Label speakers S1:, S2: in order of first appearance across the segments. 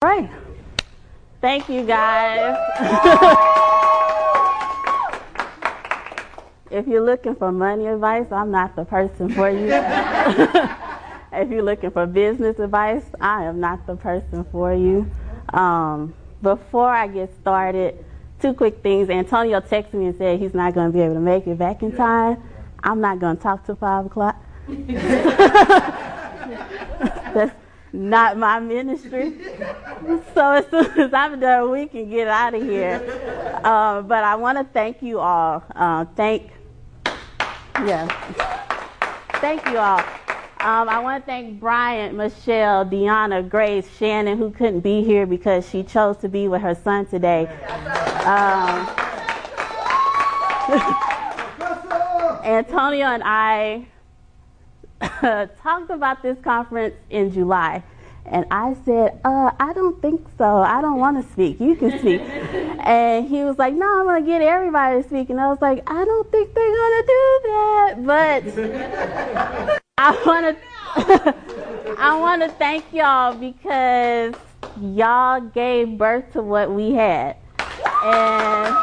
S1: Right. Thank you, guys. If you're looking for money advice, I'm not the person for you. If you're looking for business advice, I am not the person for you. Before I get started, two quick things. Antonio texted me and said he's not going to be able to make it back in time. I'm not going to talk till 5 o'clock. That's not my ministry. So as soon as I'm done, we can get out of here. But I want to thank you all. Thank you all. I want to thank Bryant, Michelle, Deanna, Grace, Shannon, who couldn't be here because she chose to be with her son today. Antonio and I talked about this conference in July, and I said, I don't think so. I don't want to speak. You can speak. And he was like, no, I'm going to get everybody to speak. And I was like, I don't think they're going to do that. But I want to thank y'all because y'all gave birth to what we had. And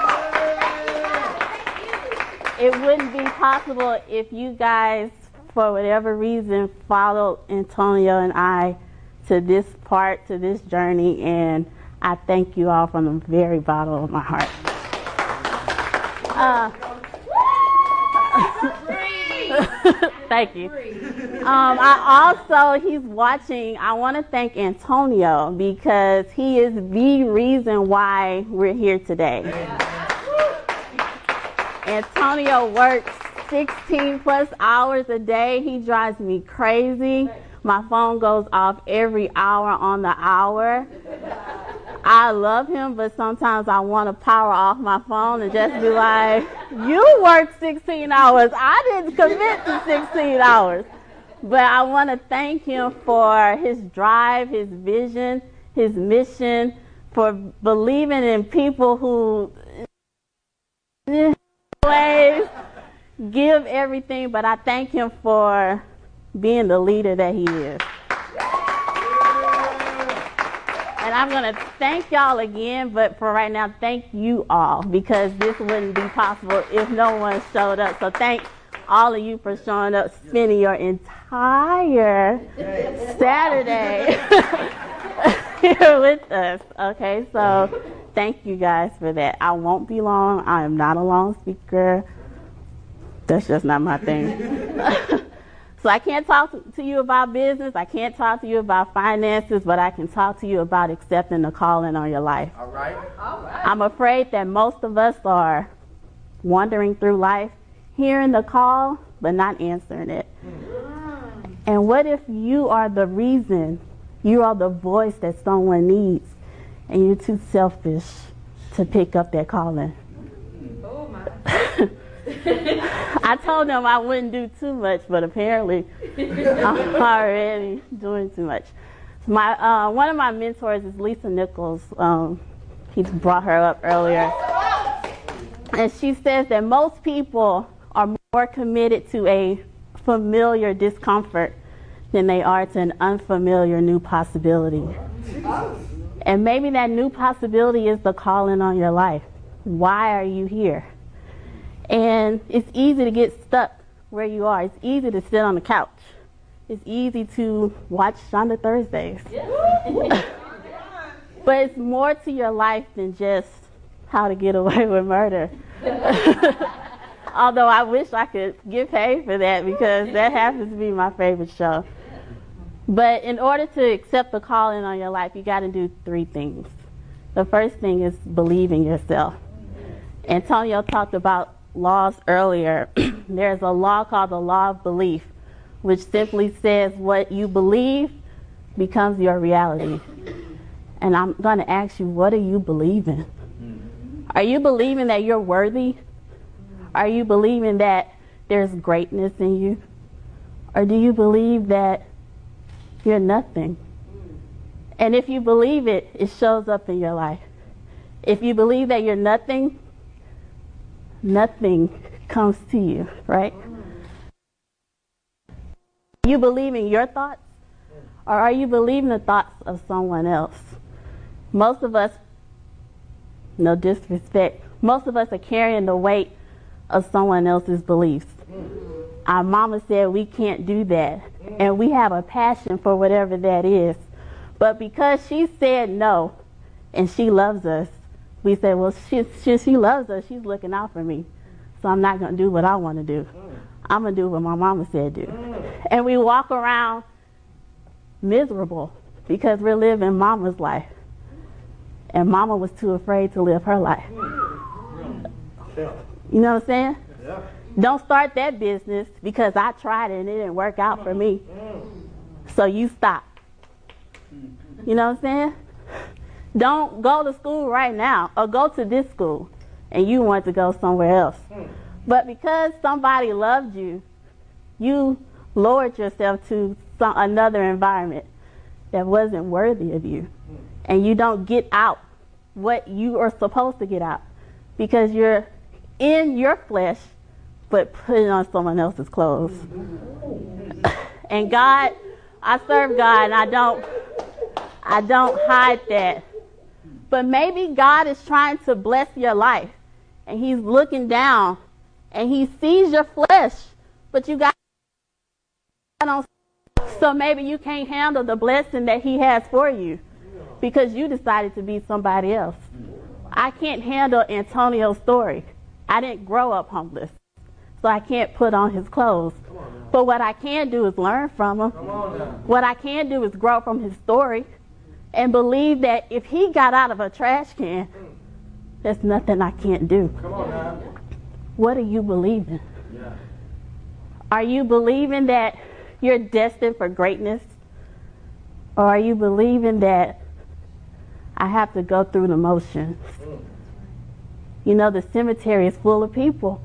S1: it wouldn't be possible if you guys, for whatever reason, followed Antonio and I to this part, to this journey, and I thank you all from the very bottom of my heart. Thank you. He's watching. I want to thank Antonio because he is the reason why we're here today. Antonio works 16 plus hours a day. He drives me crazy. My phone goes off every hour on the hour. I love him, but sometimes I want to power off my phone and just be like, you worked 16 hours. I didn't commit to 16 hours. But I want to thank him for his drive, his vision, his mission, for believing in people who always give everything, but I thank him for being the leader that he is. And I'm going to thank y'all again, but for right now, thank you all, because this wouldn't be possible if no one showed up. So thank all of you for showing up, spending your entire Saturday here with us. Okay, so thank you guys for that. I won't be long. I am not a long speaker. That's just not my thing. So I can't talk to you about business. I can't talk to you about finances, but I can talk to you about accepting the calling on your life.
S2: All right. All right.
S1: I'm afraid that most of us are wandering through life, hearing the call, but not answering it. And what if you are the reason, you are the voice that someone needs, and you're too selfish to pick up that calling?
S3: Oh my.
S1: I told them I wouldn't do too much, but apparently I'm already doing too much. One of my mentors is Lisa Nichols. He brought her up earlier. And she says that most people are more committed to a familiar discomfort than they are to an unfamiliar new possibility. And maybe that new possibility is the calling on your life. Why are you here? And it's easy to get stuck where you are. It's easy to sit on the couch. It's easy to watch Shonda Thursdays. But it's more to your life than just how to get away with murder. Although I wish I could get paid for that, because that happens to be my favorite show. But in order to accept the calling on your life, you got to do 3 things. The first thing is believe in yourself. Antonio talked about laws earlier. There's a law called the law of belief, which simply says what you believe becomes your reality. And I'm going to ask you, what are you believing? Are you believing that you're worthy? Are you believing that there's greatness in you? Or do you believe that you're nothing? And if you believe it, it shows up in your life. If you believe that you're nothing, nothing comes to you, right? Are you believing your thoughts, or are you believing the thoughts of someone else? Most of us, no disrespect, most of us are carrying the weight of someone else's beliefs. Our mama said we can't do that, and we have a passion for whatever that is. But because she said no, and she loves us, we say, well, she loves us, she's looking out for me, so I'm not going to do what I want to do. I'm going to do what my mama said do. And we walk around miserable because we're living mama's life. And mama was too afraid to live her life. You know what I'm saying? Yeah. Don't start that business because I tried it and it didn't work out for me. So you stop. You know what I'm saying? Don't go to school right now or go to this school and you want to go somewhere else. But because somebody loved you, you lowered yourself to another environment that wasn't worthy of you. And you don't get out what you are supposed to get out because you're in your flesh but putting on someone else's clothes. And God, I serve God and I don't hide that. But maybe God is trying to bless your life and he's looking down and he sees your flesh, but you got on. So maybe you can't handle the blessing that he has for you because you decided to be somebody else. I can't handle Antonio's story. I didn't grow up homeless, so I can't put on his clothes. But what I can do is learn from him. What I can do is grow from his story and believe that if he got out of a trash can, there's nothing I can't do. What are you believing? Are you believing that you're destined for greatness? Or are you believing that I have to go through the motions? You know, the cemetery is full of people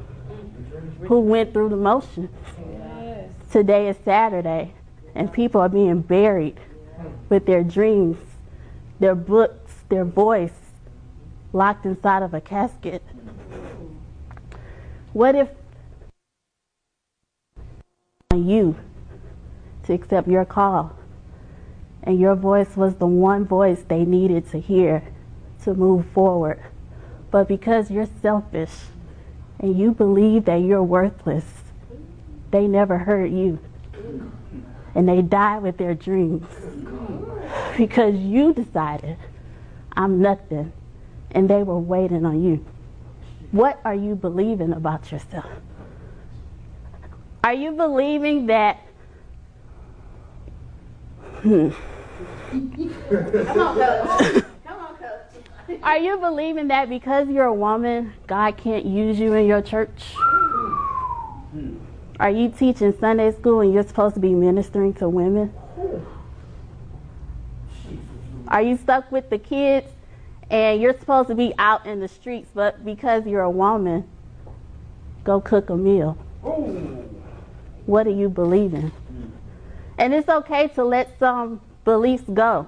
S1: who went through the motions. Today is Saturday, and people are being buried with their dreams, their books, their voice locked inside of a casket. What if you to accept your call and your voice was the one voice they needed to hear to move forward? But because you're selfish and you believe that you're worthless, they never heard you. And they died with their dreams because you decided, I'm nothing, and they were waiting on you. What are you believing about yourself? Are you believing that Come on, Coach. Come on, Coach. Are you believing that because you're a woman, God can't use you in your church? Are you teaching Sunday school and you're supposed to be ministering to women? Are you stuck with the kids and you're supposed to be out in the streets, but because you're a woman, go cook a meal? What are you believing? And it's okay to let some beliefs go.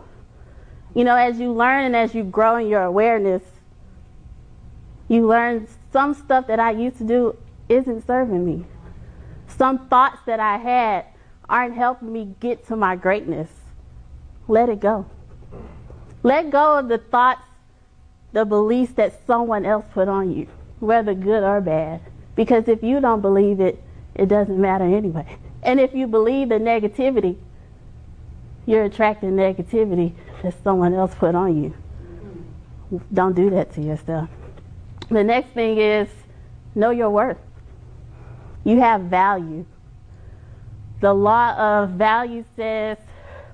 S1: You know, as you learn and as you grow in your awareness, you learn some stuff that I used to do isn't serving me. Some thoughts that I had aren't helping me get to my greatness. Let it go. Let go of the thoughts, the beliefs that someone else put on you, whether good or bad. Because if you don't believe it, it doesn't matter anyway. And if you believe the negativity, you're attracting negativity that someone else put on you. Don't do that to yourself. The next thing is know your worth. You have value. The law of value says,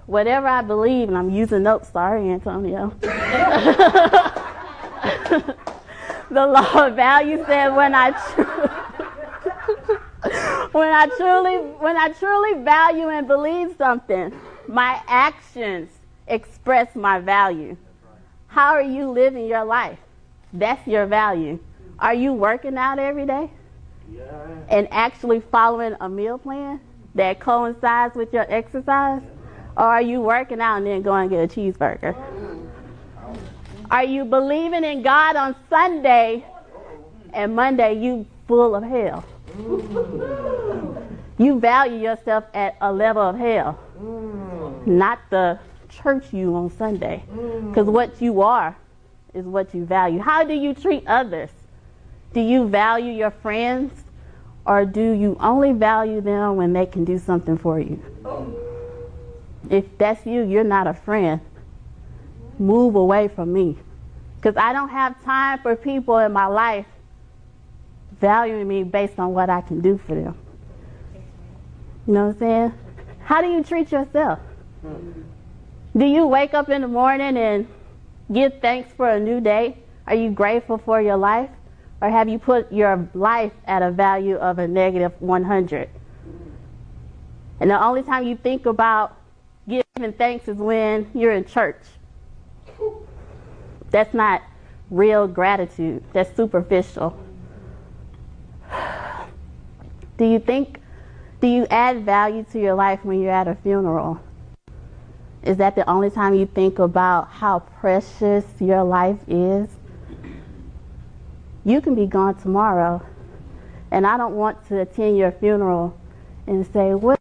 S1: whatever I believe, and I'm using notes, sorry, Antonio. The law of value said when I truly value and believe something, my actions express my value. How are you living your life? That's your value. Are you working out every day? Yeah. And actually following a meal plan that coincides with your exercise? Or are you working out and then going to get a cheeseburger? Are you believing in God on Sunday and Monday you full of hell? You value yourself at a level of hell, not the church you on Sunday. Because what you are is what you value. How do you treat others? Do you value your friends, or do you only value them when they can do something for you? If that's you, you're not a friend. Move away from me. Because I don't have time for people in my life valuing me based on what I can do for them. You know what I'm saying? How do you treat yourself? Do you wake up in the morning and give thanks for a new day? Are you grateful for your life? Or have you put your life at a value of a negative 100? And the only time you think about giving thanks is when you're in church. That's not real gratitude. That's superficial. Do you add value to your life when you're at a funeral? Is that the only time you think about how precious your life is? You can be gone tomorrow, and I don't want to attend your funeral and say, well,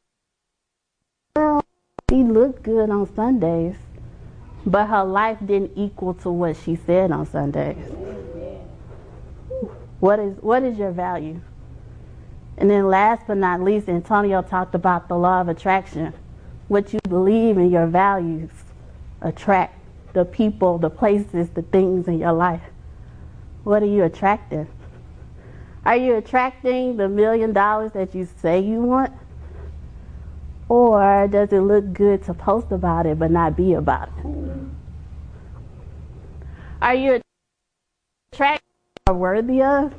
S1: she looked good on Sundays, but her life didn't equal to what she said on Sundays. What is your value? And then last but not least, Antonio talked about the law of attraction. What you believe in your values attract the people, the places, the things in your life. What are you attracting? Are you attracting the $1 million that you say you want? Or does it look good to post about it but not be about it? Are you attracting what you're worthy of?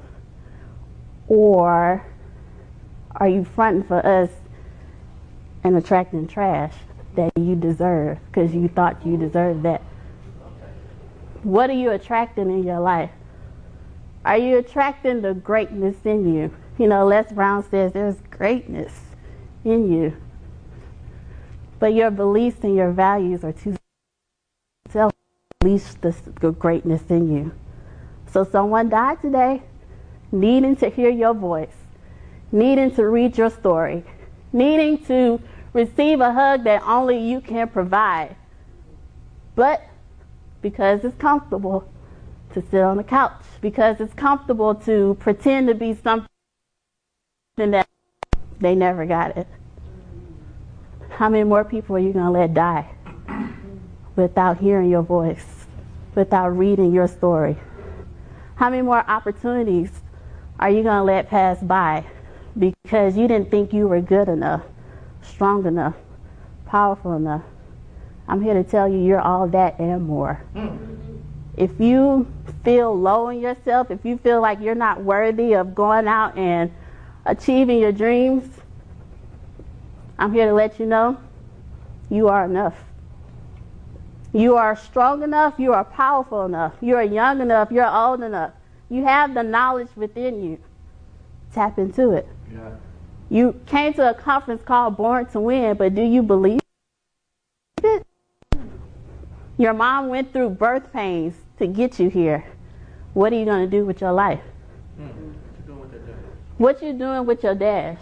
S1: Or are you fronting for us and attracting trash that you deserve because you thought you deserved that? What are you attracting in your life? Are you attracting the greatness in you? You know, Les Brown says there's greatness in you. But your beliefs and your values are too self to release the greatness in you. So someone died today, needing to hear your voice, needing to read your story, needing to receive a hug that only you can provide. But because it's comfortable to sit on the couch, because it's comfortable to pretend to be something that they never got it. How many more people are you going to let die without hearing your voice, without reading your story? How many more opportunities are you going to let pass by because you didn't think you were good enough, strong enough, powerful enough? I'm here to tell you you're all that and more. If you feel low in yourself, if you feel like you're not worthy of going out and achieving your dreams, I'm here to let you know you are enough. You are strong enough, you are powerful enough, you are young enough, you're old enough. You have the knowledge within you. Tap into it. Yeah. You came to a conference called Born to Win, but do you believe it? Your mom went through birth pains to get you here. What are you going to do with your life? What you doing with your dash?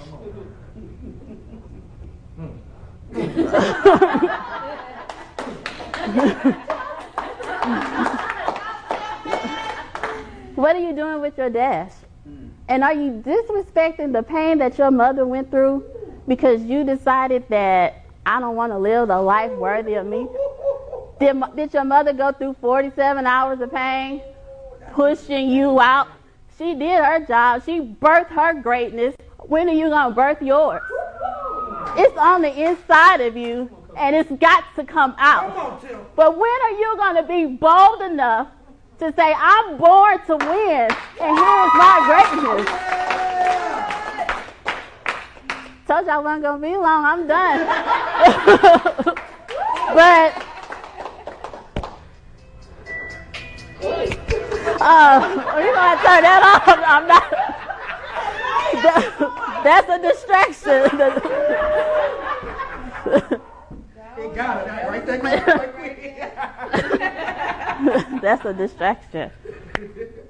S1: What are you doing with your dash? And are you disrespecting the pain that your mother went through because you decided that I don't want to live a life worthy of me? Did your mother go through 47 hours of pain, pushing you out? She did her job. She birthed her greatness. When are you going to birth yours? It's on the inside of you, and it's got to come out. But when are you going to be bold enough to say, I'm born to win, and here's my greatness? Told you I wasn't going to be long. I'm done. But you're going to turn that off. I'm not. That's a distraction. That's a distraction.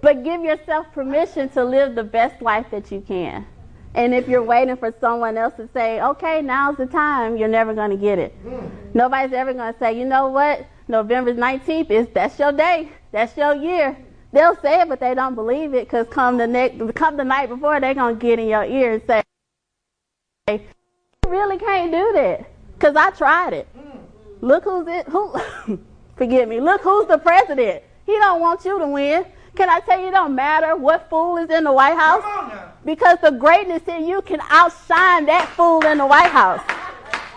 S1: But give yourself permission to live the best life that you can. And if you're waiting for someone else to say, okay, now's the time, you're never going to get it. Nobody's ever going to say, you know what, November 19th, that's your day, that's your year. They'll say it, but they don't believe it, because come the night before, they're going to get in your ear and say, you really can't do that, because I tried it. Look forgive me, look who's the president. He don't want you to win. Can I tell you, it don't matter what fool is in the White House? Because the greatness in you can outshine that fool in the White House.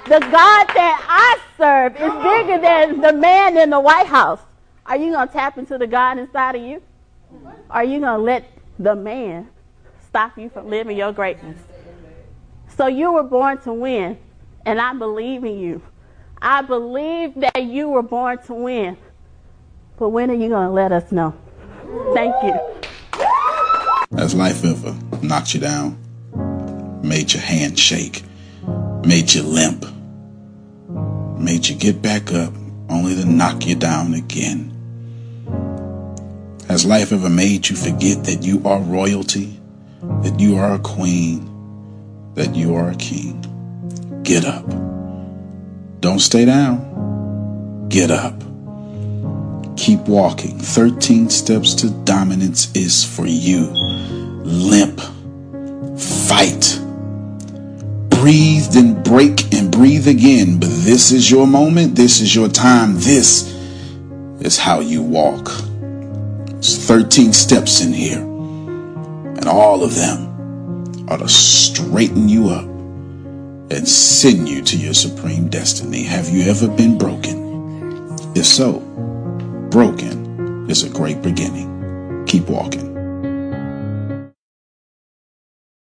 S1: The God that I serve is bigger than the man in the White House. Are you going to tap into the God inside of you? Are you going to let the man stop you from living your greatness? So you were born to win, and I believe in you. I believe that you were born to win. But when are you going to let us know? Thank you.
S2: Has life ever knocked you down, made your hand shake, made you limp, made you get back up only to knock you down again? Has life ever made you forget that you are royalty, that you are a queen, that you are a king? Get up. Don't stay down. Get up. Keep walking. 13 steps to dominance is for you. Limp. Fight. Breathe, then break and breathe again. But this is your moment. This is your time. This is how you walk. There's 13 steps in here. And all of them are to straighten you up and send you to your supreme destiny. Have you ever been broken? If so, broken is a great beginning. Keep walking.